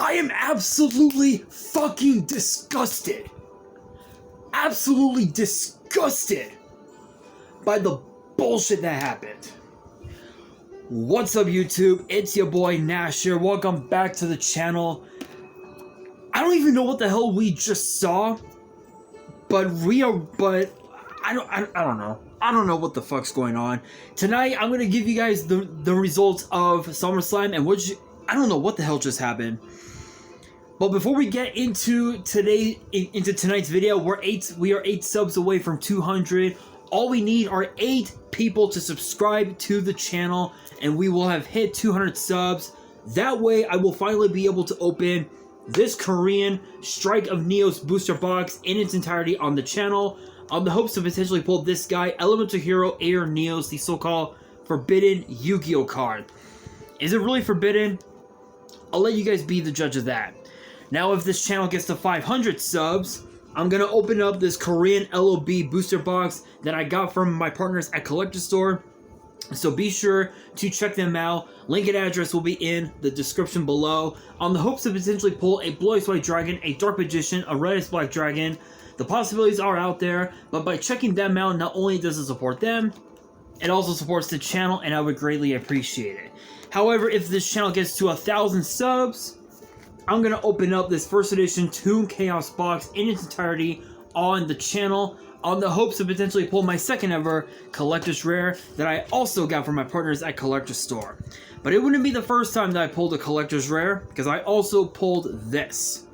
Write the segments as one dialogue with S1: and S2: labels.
S1: I am absolutely fucking disgusted. Absolutely disgusted by the bullshit that happened. What's up, YouTube? It's your boy Nash here. Welcome back to the channel. I don't even know what the hell we just saw, but I don't know. I don't know what the fuck's going on. Tonight, I'm gonna give you guys the results of SummerSlam and I don't know what the hell just happened. But before we get into tonight's video, we are 8 subs away from 200. All we need are 8 people to subscribe to the channel, and we will have hit 200 subs. That way, I will finally be able to open this Korean Strike of Neos booster box in its entirety on the channel, on the hopes to potentially pull this guy, Elemental Hero Air Neos, the so-called forbidden Yu-Gi-Oh card. Is it really forbidden? I'll let you guys be the judge of that. Now, if this channel gets to 500 subs, I'm going to open up this Korean LOB booster box that I got from my partners at Collector Store. So be sure to check them out. Link and address will be in the description below. On the hopes to potentially pull a Blue Eyes White Dragon, a Dark Magician, a Red Eyes Black Dragon. The possibilities are out there, but by checking them out, not only does it support them, it also supports the channel, and I would greatly appreciate it. However, if this channel gets to 1,000 subs, I'm going to open up this first edition Toon Chaos box in its entirety on the channel, on the hopes of potentially pull my second ever Collector's Rare that I also got from my partners at Collector Store. But it wouldn't be the first time that I pulled a Collector's Rare, because I also pulled this.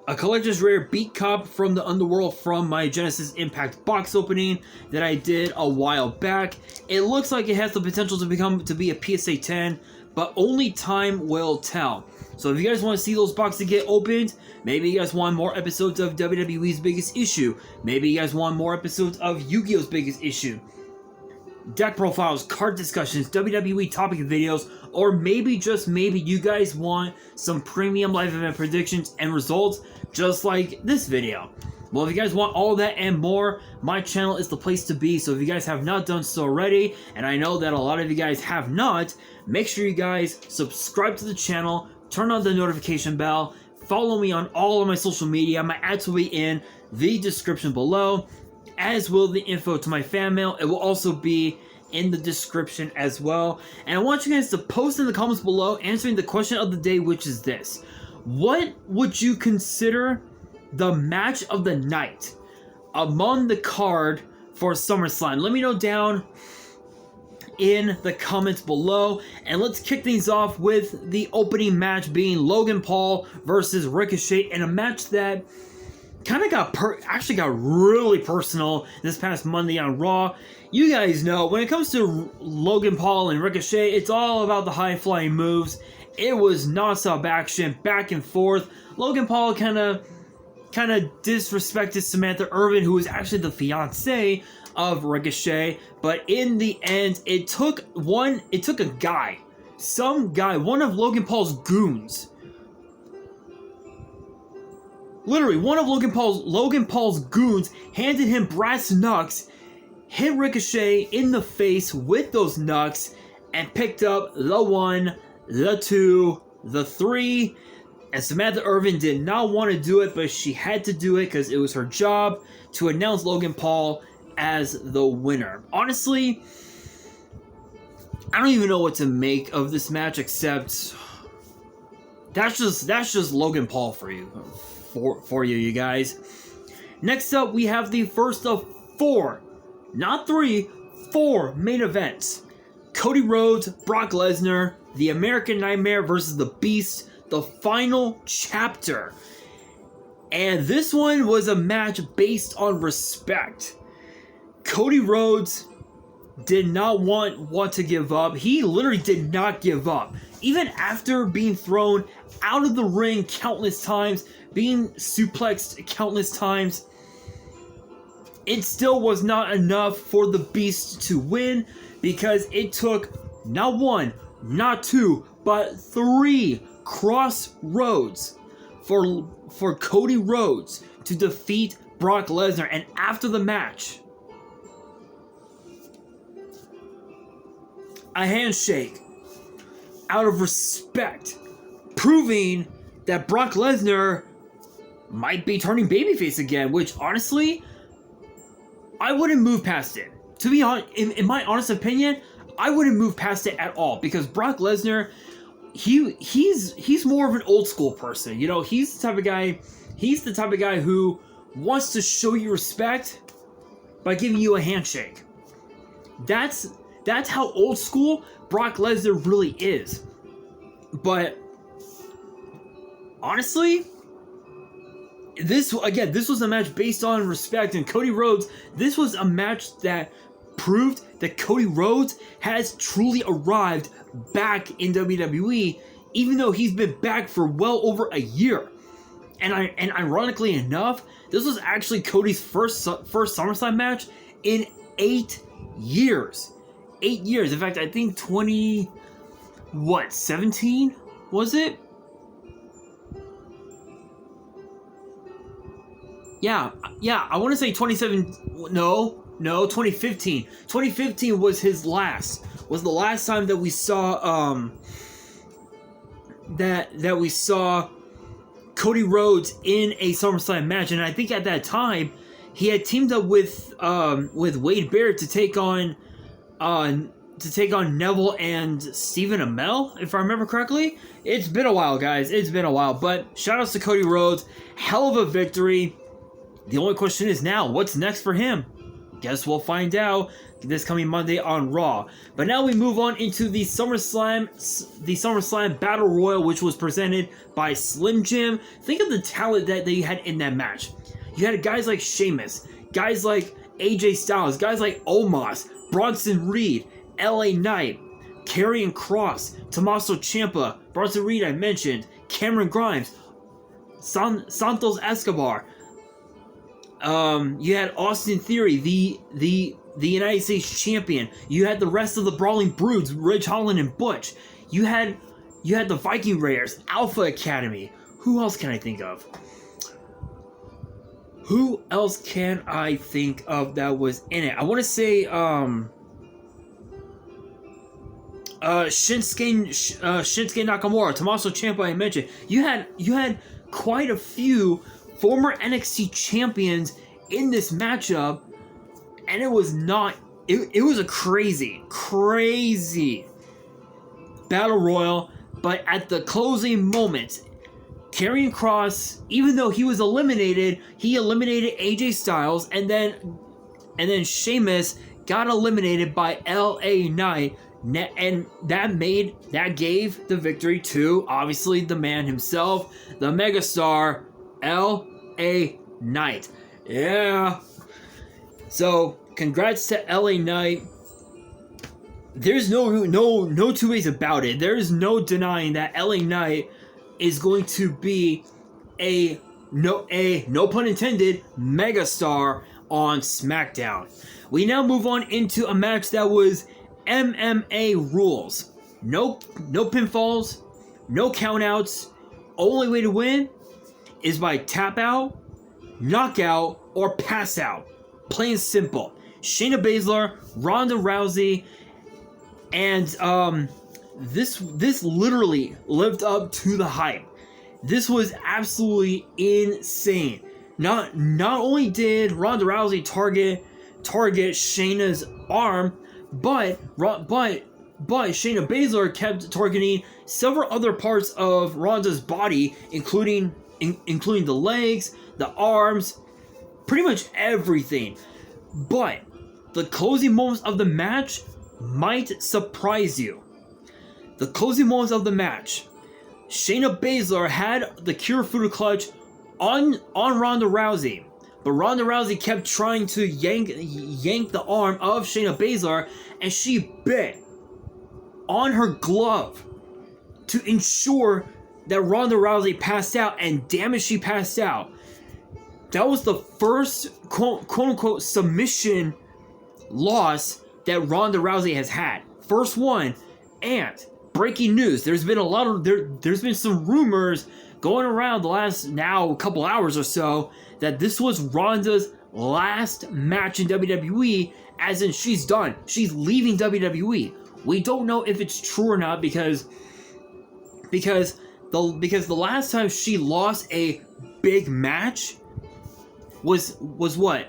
S1: A Collector's Rare Beat Cop from the Underworld from my Genesis Impact box opening that I did a while back. It looks like it has the potential to be a PSA 10, but only time will tell. So if you guys want to see those boxes get opened, maybe you guys want more episodes of WWE's Biggest Issue, maybe you guys want more episodes of Yu-Gi-Oh's Biggest Issue, deck profiles, card discussions, WWE topic videos, or maybe, just maybe, you guys want some premium live event predictions and results just like this video. Well, if you guys want all that and more, my channel is the place to be. So if you guys have not done so already, and I know that a lot of you guys have not, make sure you guys subscribe to the channel, turn on the notification bell, follow me on all of my social media. My ads will be in the description below, as will the info to my fan mail. It will also be in the description as well. And I want you guys to post in the comments below answering the question of the day, which is this: what would you consider the match of the night among the card for SummerSlam? Let me know down in the comments below, and let's kick things off with the opening match being Logan Paul versus Ricochet, in a match that kind of actually got really personal this past Monday on Raw. You guys know, when it comes to Logan Paul and Ricochet, it's all about the high-flying moves. It was non-stop action, back and forth. Logan Paul kind of disrespected Samantha Irvin, who was actually the fiance of Ricochet, but in the end, it took a guy, one of Logan Paul's goons, literally one of Logan Paul's goons, handed him brass knucks, hit Ricochet in the face with those knucks, and picked up the 1, the 2, the 3, and Samantha Irvin did not want to do it, but she had to do it because it was her job to announce Logan Paul as the winner. Honestly, I don't even know what to make of this match, except that's just Logan Paul for you guys. Next up, we have the first of 4, not 3, 4 main events. Cody Rhodes, Brock Lesnar, the American Nightmare versus the Beast, the final chapter. And this one was a match based on respect. Cody Rhodes did not want to give up. He literally did not give up. Even after being thrown out of the ring countless times, being suplexed countless times, it still was not enough for the Beast to win, because it took not 1, not 2, but 3 crossroads for Cody Rhodes to defeat Brock Lesnar. And after the match, a handshake out of respect, proving that Brock Lesnar might be turning babyface again, which honestly, I wouldn't move past it. To be honest, in my honest opinion, I wouldn't move past it at all, because Brock Lesnar, he's more of an old school person. You know, he's the type of guy who wants to show you respect by giving you a handshake. That's how old school Brock Lesnar really is. But honestly, this was a match based on respect, and Cody Rhodes, this was a match that proved that Cody Rhodes has truly arrived back in WWE, even though he's been back for well over a year. And ironically enough, this was actually Cody's first SummerSlam match in 8 years. 8 years. In fact, I think 17 was it? Yeah, I want to say 27. No, 2015. 2015 was his last. Was the last time that we saw that we saw Cody Rhodes in a SummerSlam match, and I think at that time he had teamed up with Wade Barrett to take on Neville and Stephen Amell, if I remember correctly. It's been a while, guys. It's been a while, but shoutouts to Cody Rhodes. Hell of a victory. The only question is now, what's next for him? Guess we'll find out this coming Monday on Raw. But now we move on into the SummerSlam Battle Royal, which was presented by Slim Jim. Think of the talent that they had in that match. You had guys like Sheamus, guys like AJ Styles, guys like Omos, Bronson Reed, LA Knight, Karrion Kross, Tommaso Ciampa, Bronson Reed I mentioned, Cameron Grimes, Santos Escobar. You had Austin Theory, the United States champion. You had the rest of the Brawling Broods, Ridge Holland and Butch. You had the Viking Raiders, Alpha Academy. Who else can I think of? Who else can I think of that was in it? I want to say Shinsuke Nakamura, Tommaso Ciampa I mentioned. You had quite a few former NXT champions in this matchup, and it was a crazy battle royal. But at the closing moments, Karrion Kross, even though he was eliminated, he eliminated AJ Styles, and then Sheamus got eliminated by LA Knight, and that gave the victory to obviously the man himself, the megastar LA Knight. Yeah. So congrats to LA Knight. There's no two ways about it. There's no denying that LA Knight is going to be a no pun intended megastar on SmackDown. We now move on into a match that was MMA rules. No pinfalls, no countouts. Only way to win is by tap out, knockout, or pass out. Plain and simple. Shayna Baszler, Ronda Rousey, and this literally lived up to the hype. This was absolutely insane. Not only did Ronda Rousey target Shayna's arm, but Shayna Baszler kept targeting several other parts of Ronda's body, including the legs, the arms, pretty much everything. But the closing moments of the match might surprise you. The closing moments of the match, Shayna Baszler had the Kirifuda clutch on Ronda Rousey, but Ronda Rousey kept trying to yank the arm of Shayna Baszler, and she bit on her glove to ensure that Ronda Rousey passed out, and damn it, she passed out. That was the first quote-unquote submission loss that Ronda Rousey has had. First one. And breaking news, there's been some rumors going around the last couple hours or so that this was Ronda's last match in WWE, as in she's done. She's leaving WWE. We don't know if it's true or not, because because the last time she lost a big match was what?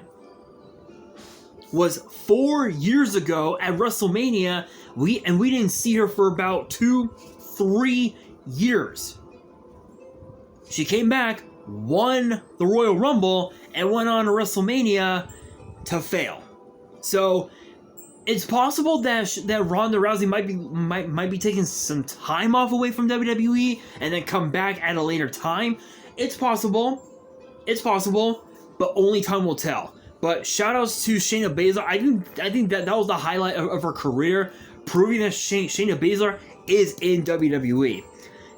S1: Was 4 years ago at WrestleMania. We didn't see her for about 2-3 years. She came back, won the Royal Rumble, and went on to WrestleMania to fail. So it's possible that Ronda Rousey might be taking some time off away from WWE and then come back at a later time. It's possible, but only time will tell. But shoutouts to Shayna Baszler. I think that was the highlight of her career, proving that Shayna Baszler is in WWE.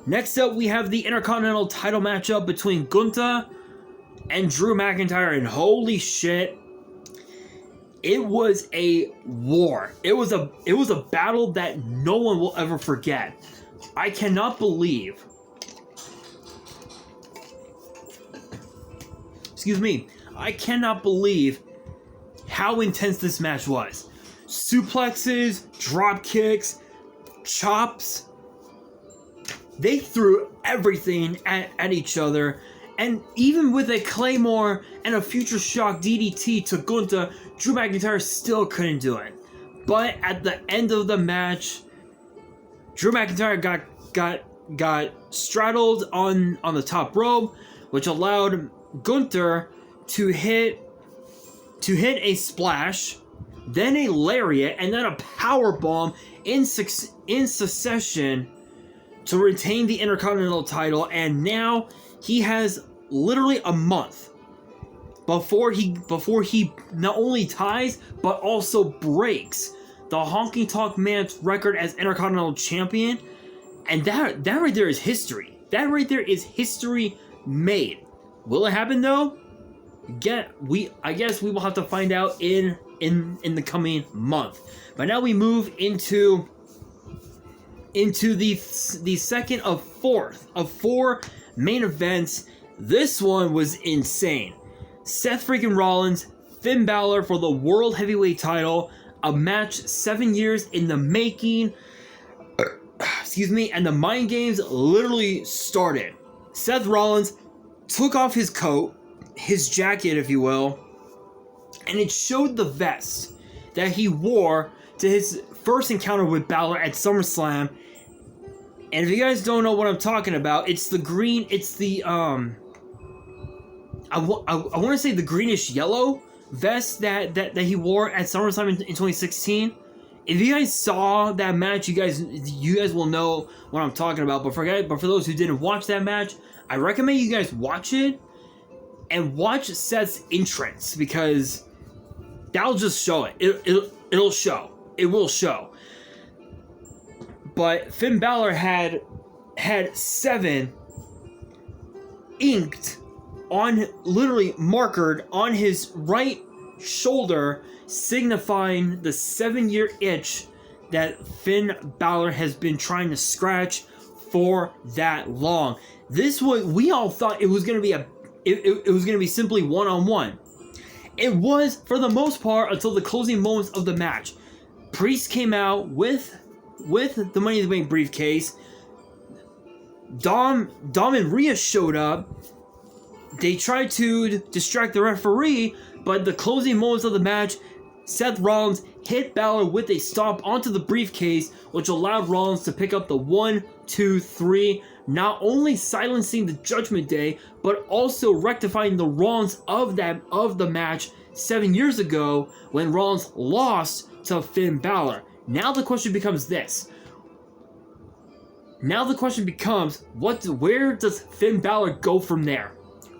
S1: Next up, we have the Intercontinental title matchup between Gunther and Drew McIntyre, and holy shit, it was a war. It was a battle that no one will ever forget. I cannot believe. Excuse me. I cannot believe how intense this match was. Suplexes, drop kicks, chops. They threw everything at each other. And even with a Claymore and a Future Shock DDT to Gunther, Drew McIntyre still couldn't do it. But at the end of the match, Drew McIntyre got straddled on the top rope, which allowed Gunther to hit a splash, then a lariat, and then a powerbomb in succession to retain the Intercontinental title. And now he has literally a month before he not only ties but also breaks the Honky Tonk Man's record as Intercontinental Champion. And that right there is history. That right there is history made. Will it happen though? I guess we will have to find out in the coming month. But now we move into the second of four main events. This one was insane. Seth freaking Rollins, Finn Balor for the World Heavyweight title. A match 7 years in the making. Excuse me. And the mind games literally started. Seth Rollins took off his coat, his jacket, if you will, and it showed the vest that he wore to his first encounter with Balor at SummerSlam. And if you guys don't know what I'm talking about, it's the green, it's the, I want to say the greenish yellow vest that he wore at SummerSlam in 2016. If you guys saw that match, you guys will know what I'm talking about. But for those who didn't watch that match, I recommend you guys watch it and watch Seth's entrance, because that'll just show it. It'll show. It will show. But Finn Balor had 7 inked on, literally markered on his right shoulder, signifying the 7-year itch that Finn Balor has been trying to scratch for that long. This was, we all thought it was going to be it was going to be simply one-on-one. It was for the most part until the closing moments of the match. Priest came out with the Money in the Bank briefcase. Dom and Rhea showed up. They tried to distract the referee, but the closing moments of the match, Seth Rollins hit Balor with a stomp onto the briefcase, which allowed Rollins to pick up the 1, 2, 3, not only silencing the Judgment Day, but also rectifying the wrongs of the match 7 years ago when Rollins lost to Finn Balor. Now the question becomes this. Where does Finn Balor go from there?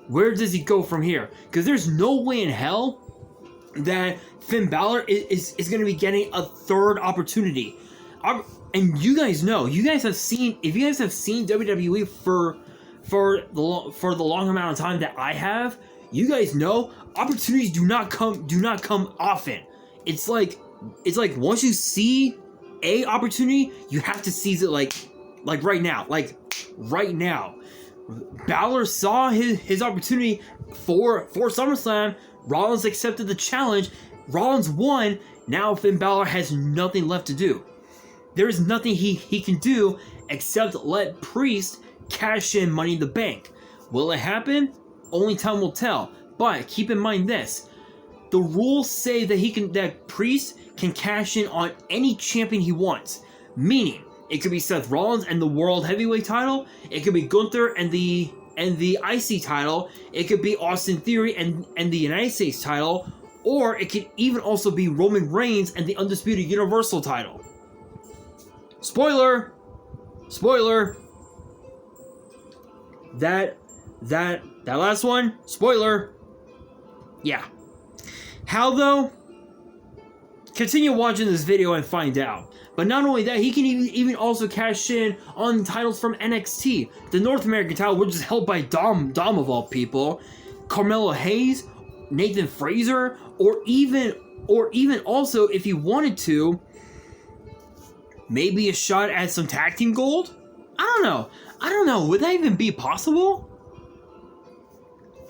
S1: Where does he go from here? Because there's no way in hell that Finn Balor is going to be getting a third opportunity. And you guys know, if you guys have seen WWE for the long amount of time that I have, you guys know opportunities do not come often. It's like once you see a opportunity, you have to seize it like right now. Balor saw his opportunity for SummerSlam. Rollins accepted the challenge. Rollins won. Now Finn Balor has nothing left to do. there is nothing he can do except let Priest cash in Money in the Bank. Will it happen? Only time will tell. But keep in mind this: the rules say that Priest can cash in on any champion he wants. Meaning, it could be Seth Rollins and the World Heavyweight title. It could be Gunther and the IC title. It could be Austin Theory and the United States title. Or it could even also be Roman Reigns and the Undisputed Universal title. Spoiler! Spoiler! That last one, spoiler. Yeah. How though? Continue watching this video and find out. But not only that, he can even also cash in on titles from NXT. The North American title, which is held by Dom of all people, Carmelo Hayes, Nathan Fraser, or even also, if he wanted to, maybe a shot at some tag team gold? I don't know. Would that even be possible?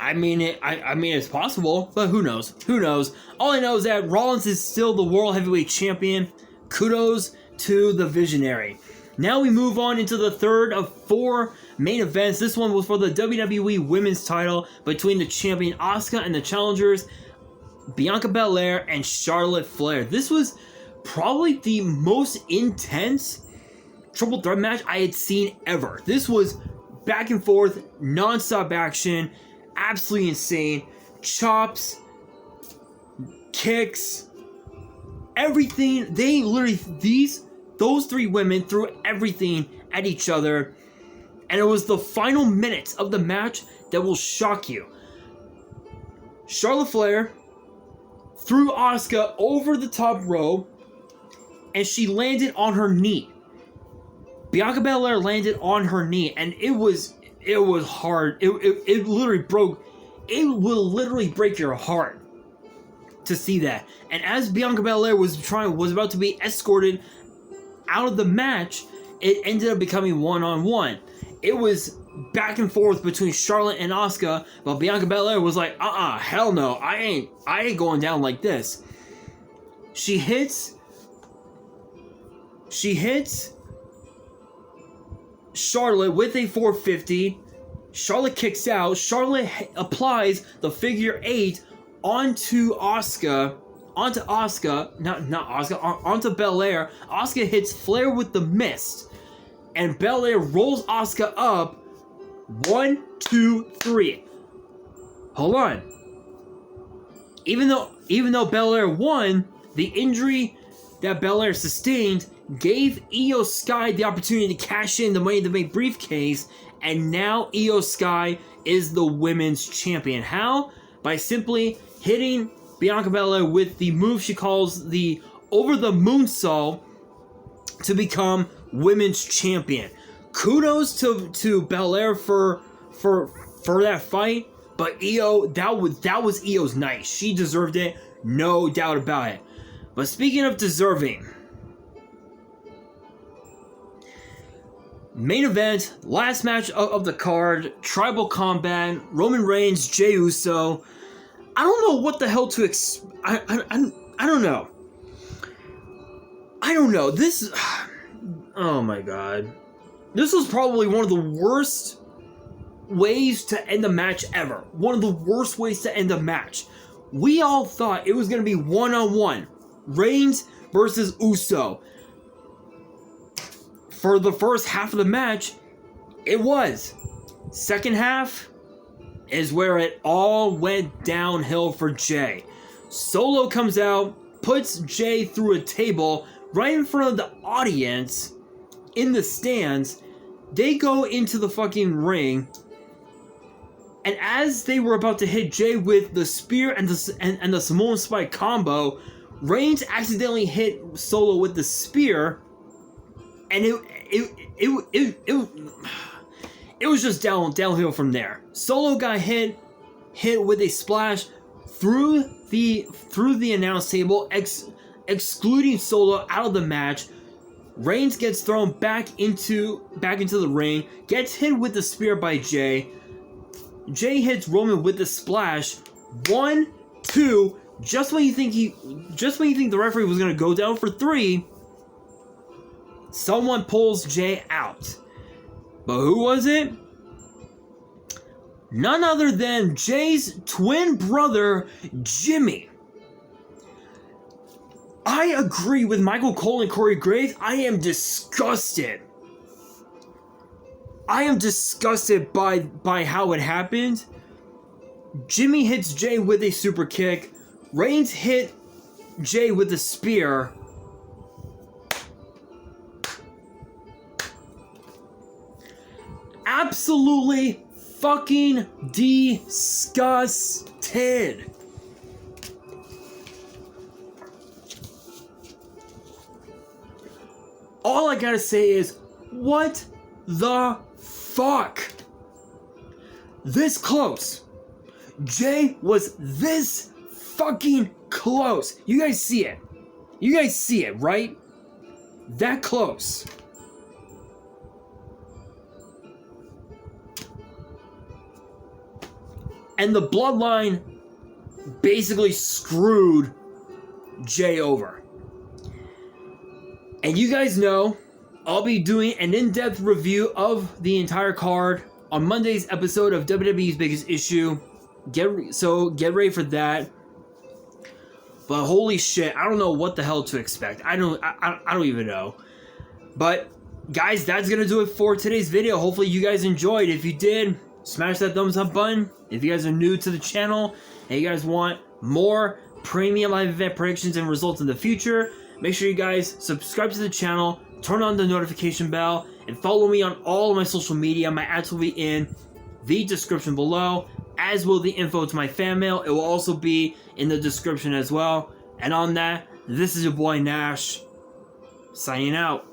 S1: I mean, it's possible, but who knows? Who knows? All I know is that Rollins is still the World Heavyweight Champion. Kudos to the Visionary. Now we move on into the third of 4 main events. This one was for the WWE Women's title between the champion Asuka and the challengers Bianca Belair and Charlotte Flair. This was probably the most intense triple threat match I had seen ever. This was back and forth, non-stop action, absolutely insane. Chops, kicks, everything. They literally, those 3 women threw everything at each other. And it was the final minutes of the match that will shock you. Charlotte Flair threw Asuka over the top rope, and she landed on her knee. Bianca Belair landed on her knee, and it was hard. It literally broke. It will literally break your heart to see that. And as Bianca Belair was about to be escorted out of the match, it ended up becoming 1-on-1. It was back and forth between Charlotte and Asuka, but Bianca Belair was like, hell no, I ain't going down like this. She hits Charlotte with a 450. Charlotte kicks out. Charlotte applies the figure 8 onto Belair. Asuka hits Flair with the mist, and Belair rolls Asuka up. 1, 2, 3. Hold on. Even though Belair won, the injury that Belair sustained gave Io Sky the opportunity to cash in the Money in the Bank briefcase, and now Io Sky is the women's champion. How? By simply hitting Bianca Belair with the move she calls the Over the Moonsault to become women's champion. Kudos to Belair for that fight, but Io, that was Io's night. She deserved it, no doubt about it. But speaking of deserving, main event, last match of the card, Tribal Combat, Roman Reigns, Jey Uso. I don't know what the hell to I don't know. I don't know. This, oh my god. This was probably one of the worst ways to end a match ever. One of the worst ways to end a match. We all thought it was going to be 1-on-1. Reigns versus Uso. For the first half of the match, it was. Second half is where it all went downhill for Jey. Solo comes out, puts Jey through a table right in front of the audience in the stands. They go into the fucking ring, and as they were about to hit Jey with the spear and the Samoan Spike combo, Reigns accidentally hit Solo with the spear, and it was just downhill from there. Solo got hit with a splash through the announce table, excluding Solo out of the match. Reigns gets thrown back into the ring, gets hit with the spear by Jey. Jey hits Roman with the splash. 1, 2. Just when you think the referee was gonna go down for 3, someone pulls Jay out. But who was it? None other than Jay's twin brother, Jimmy. I agree with Michael Cole and Corey Graves. I am disgusted. I am disgusted by how it happened. Jimmy hits Jay with a super kick. Reigns hit Jay with a spear. Absolutely fucking disgusted. All I gotta say is, what the fuck? This close. Jay was this fucking close. You guys see it. You guys see it, right? That close. And the Bloodline basically screwed Jay over. And you guys know, I'll be doing an in-depth review of the entire card on Monday's episode of WWE's Biggest Issue. Get ready for that. But holy shit, I don't know what the hell to expect. I don't even know. But guys, that's gonna do it for today's video. Hopefully you guys enjoyed. If you did, smash that thumbs up button. If you guys are new to the channel and you guys want more premium live event predictions and results in the future, make sure you guys subscribe to the channel, turn on the notification bell, and follow me on all of my social media. My ads will be in the description below, as will the info to my fan mail. It will also be in the description as well. And on that, this is your boy Nash, signing out.